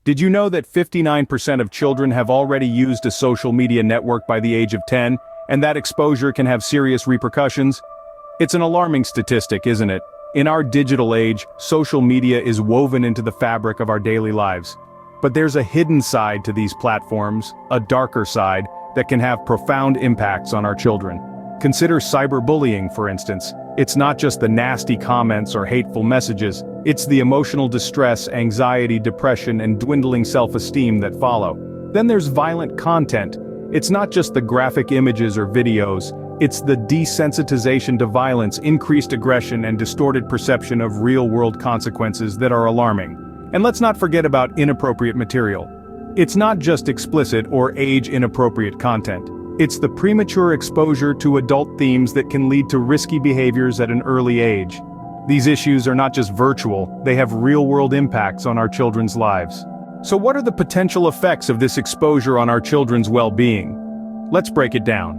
Did you know that 59% of children have already used a social media network by the age of 10, and that exposure can have serious repercussions? It's an alarming statistic, isn't it? In our digital age, social media is woven into the fabric of our daily lives. But there's a hidden side to these platforms, a darker side, that can have profound impacts on our children. Consider cyberbullying, for instance. It's not just the nasty comments or hateful messages, it's the emotional distress, anxiety, depression, and dwindling self-esteem that follow. Then there's violent content. It's not just the graphic images or videos, it's the desensitization to violence, increased aggression, and distorted perception of real-world consequences that are alarming. And let's not forget about inappropriate material. It's not just explicit or age-inappropriate content. It's the premature exposure to adult themes that can lead to risky behaviors at an early age. These issues are not just virtual, they have real-world impacts on our children's lives. So what are the potential effects of this exposure on our children's well-being? Let's break it down.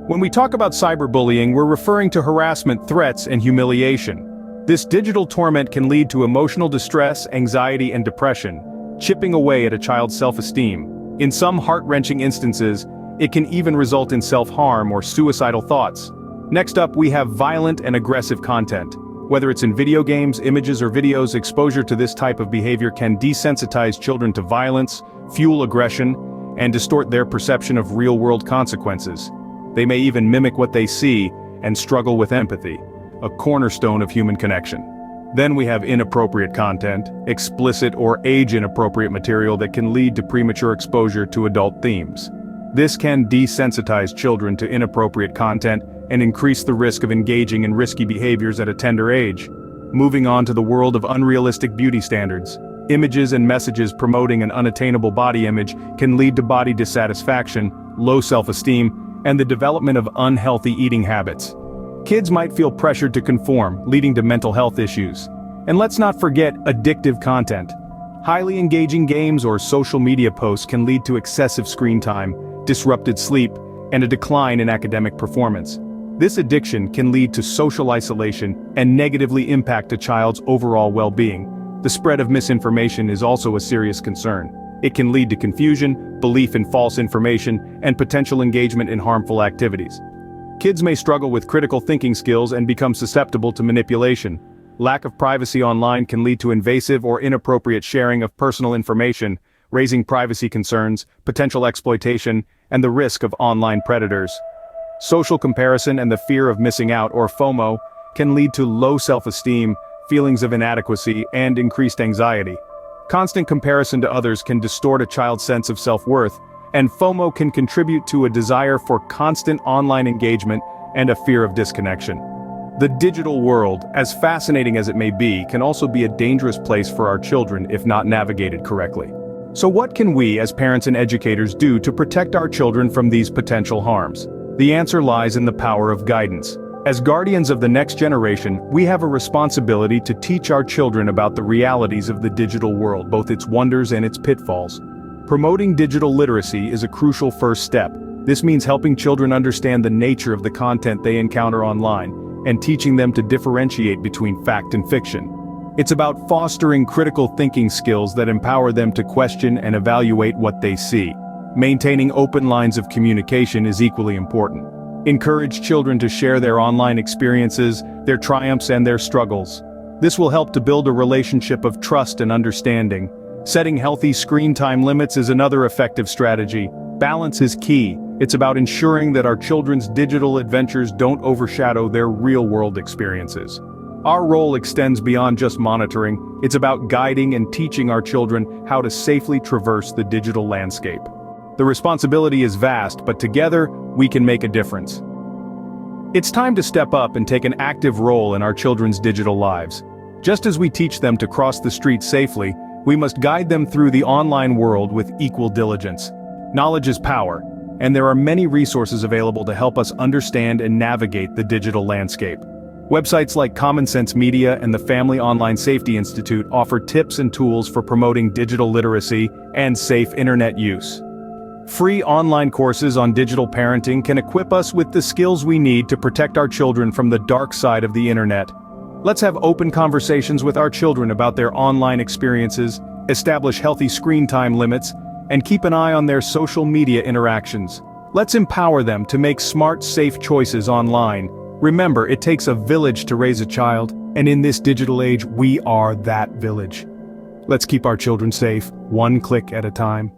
When we talk about cyberbullying, we're referring to harassment, threats, and humiliation. This digital torment can lead to emotional distress, anxiety, and depression, chipping away at a child's self-esteem. In some heart-wrenching instances, it can even result in self-harm or suicidal thoughts. Next up, we have violent and aggressive content. Whether it's in video games, images, or videos, exposure to this type of behavior can desensitize children to violence, fuel aggression, and distort their perception of real-world consequences. They may even mimic what they see and struggle with empathy, a cornerstone of human connection. Then we have inappropriate content, explicit or age-inappropriate material that can lead to premature exposure to adult themes. This can desensitize children to inappropriate content and increase the risk of engaging in risky behaviors at a tender age. Moving on to the world of unrealistic beauty standards. Images and messages promoting an unattainable body image can lead to body dissatisfaction, low self-esteem, and the development of unhealthy eating habits. Kids might feel pressured to conform, leading to mental health issues. And let's not forget addictive content. Highly engaging games or social media posts can lead to excessive screen time, disrupted sleep, and a decline in academic performance. This addiction can lead to social isolation and negatively impact a child's overall well-being. The spread of misinformation is also a serious concern. It can lead to confusion, belief in false information, and potential engagement in harmful activities. Kids may struggle with critical thinking skills and become susceptible to manipulation. Lack of privacy online can lead to invasive or inappropriate sharing of personal information, raising privacy concerns, potential exploitation, and the risk of online predators. Social comparison and the fear of missing out, or FOMO, can lead to low self-esteem, feelings of inadequacy, and increased anxiety. Constant comparison to others can distort a child's sense of self-worth, and FOMO can contribute to a desire for constant online engagement and a fear of disconnection. The digital world, as fascinating as it may be, can also be a dangerous place for our children if not navigated correctly. So what can we, as parents and educators, do to protect our children from these potential harms? The answer lies in the power of guidance. As guardians of the next generation, we have a responsibility to teach our children about the realities of the digital world, both its wonders and its pitfalls. Promoting digital literacy is a crucial first step. This means helping children understand the nature of the content they encounter online, and teaching them to differentiate between fact and fiction. It's about fostering critical thinking skills that empower them to question and evaluate what they see. Maintaining open lines of communication is equally important. Encourage children to share their online experiences, their triumphs, and their struggles. This will help to build a relationship of trust and understanding. Setting healthy screen time limits is another effective strategy. Balance is key. It's about ensuring that our children's digital adventures don't overshadow their real-world experiences. Our role extends beyond just monitoring. It's about guiding and teaching our children how to safely traverse the digital landscape. The responsibility is vast, but together, we can make a difference. It's time to step up and take an active role in our children's digital lives. Just as we teach them to cross the street safely, we must guide them through the online world with equal diligence. Knowledge is power, and there are many resources available to help us understand and navigate the digital landscape. Websites like Common Sense Media and the Family Online Safety Institute offer tips and tools for promoting digital literacy and safe internet use. Free online courses on digital parenting can equip us with the skills we need to protect our children from the dark side of the internet. Let's have open conversations with our children about their online experiences, establish healthy screen time limits, and keep an eye on their social media interactions. Let's empower them to make smart, safe choices online. Remember, it takes a village to raise a child, and in this digital age, we are that village. Let's keep our children safe, one click at a time.